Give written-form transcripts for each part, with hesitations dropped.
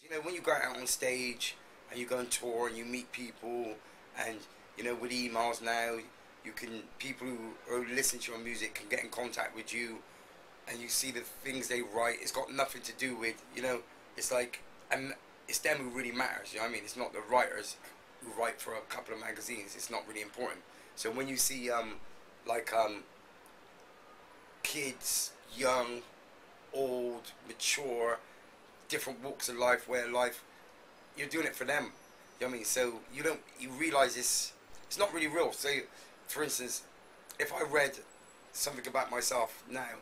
You know, when you go out on stage and you go on tour and you meet people, and you know, with emails now, you can people who are listening to your music can get in contact with you, and you see the things they write. It's got nothing to do with, you know, it's like, and it's them who really matters. You know what I mean? It's not the writers who write for a couple of magazines. It's not really important. So when you see like kids, young, old, mature, different walks of life, way of life, you're doing it for them. You know what I mean? So you realize it's not really real. So, for instance, if I read something about myself now,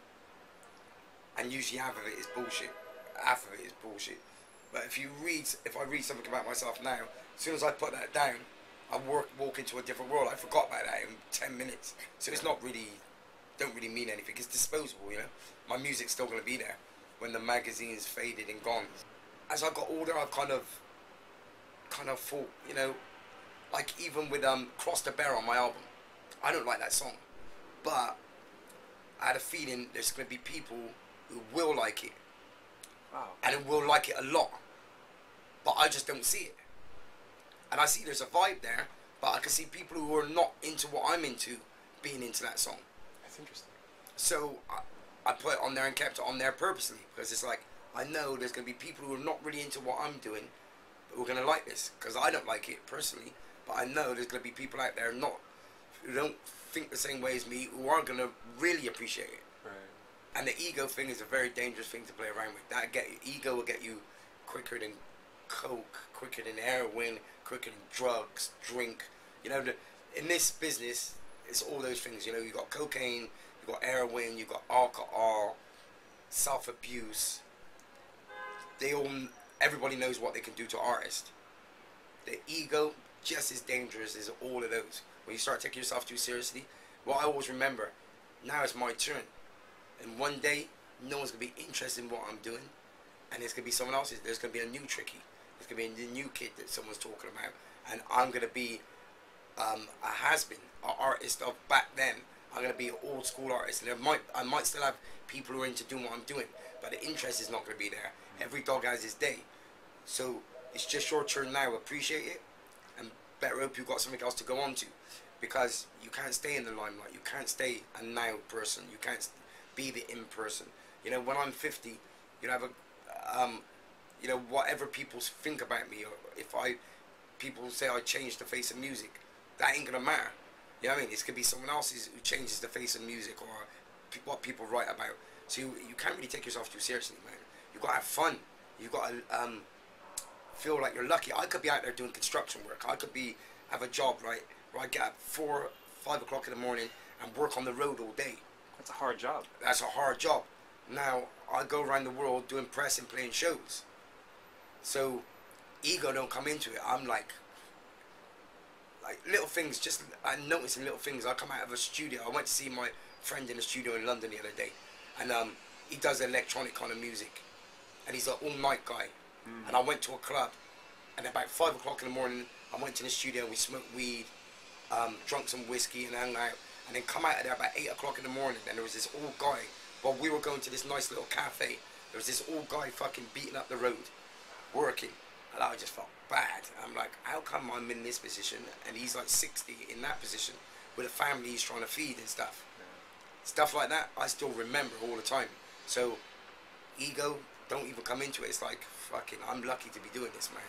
and usually half of it is bullshit, half of it is bullshit. But if I read something about myself now, as soon as I put that down, I walk into a different world. I forgot about that in 10 minutes. So it's not really, don't really mean anything. It's disposable, you know. My music's still going to be there when the magazine's faded and gone. As I got older, I've kind of thought, you know, like even with Cross the Bear on my album, I don't like that song, but I had a feeling there's going to be people who will like it. Wow. And who will like it a lot, but I just don't see it. And I see there's a vibe there, but I can see people who are not into what I'm into being into that song. That's interesting. So I put it on there and kept it on there purposely, because it's like, I know there's going to be people who are not really into what I'm doing who are going to like this, because I don't like it personally, but I know there's going to be people out there who don't think the same way as me, who are going to really appreciate it. Right. And the ego thing is a very dangerous thing to play around with. Ego will get you quicker than coke, quicker than heroin, quicker than drugs, drink. You know, in this business, it's all those things. You know, you got cocaine, you got heroin, you got alcohol, self-abuse. Everybody knows what they can do to artists. The ego, just as dangerous as all of those. When you start taking yourself too seriously, well, I always remember, now it's my turn. And one day, no one's going to be interested in what I'm doing. And it's going to be someone else's. There's going to be a new Tricky. There's going to be a new kid that someone's talking about. And I'm going to be a has-been, an artist of back then. I'm going to be an old school artist. And I might still have people who are into doing what I'm doing. But the interest is not going to be there. Every dog has his day. So it's just your turn now. Appreciate it. And better hope you've got something else to go on to. Because you can't stay in the limelight. You can't stay a now person. You can't be the in person. You know, when I'm 50, you know, you know, whatever people think about me, or if people say I changed the face of music, that ain't gonna matter. You know what I mean? It's gonna be someone else who changes the face of music, or what people write about. So you can't really take yourself too seriously, man. You gotta have fun. You gotta feel like you're lucky. I could be out there doing construction work. I could have a job, right, where I get up 4, 5 o'clock in the morning and work on the road all day. That's a hard job. That's a hard job. Now, I go around the world doing press and playing shows. So, ego don't come into it. I'm like little things, I'm noticing little things. I come out of a studio. I went to see my friend in the studio in London the other day. And he does electronic kind of music. And he's an all-night guy. And I went to a club. And about 5 o'clock in the morning, I went to the studio and we smoked weed, drunk some whiskey and hung out. And then come out of there about 8 o'clock in the morning, and there was this old guy, while we were going to this nice little cafe, there was this old guy fucking beating up the road, working, and I just felt bad. I'm like, how come I'm in this position, and he's like 60 in that position, with a family he's trying to feed and stuff. Stuff like that, I still remember all the time. So, ego, don't even come into it. It's like, fucking, I'm lucky to be doing this, man.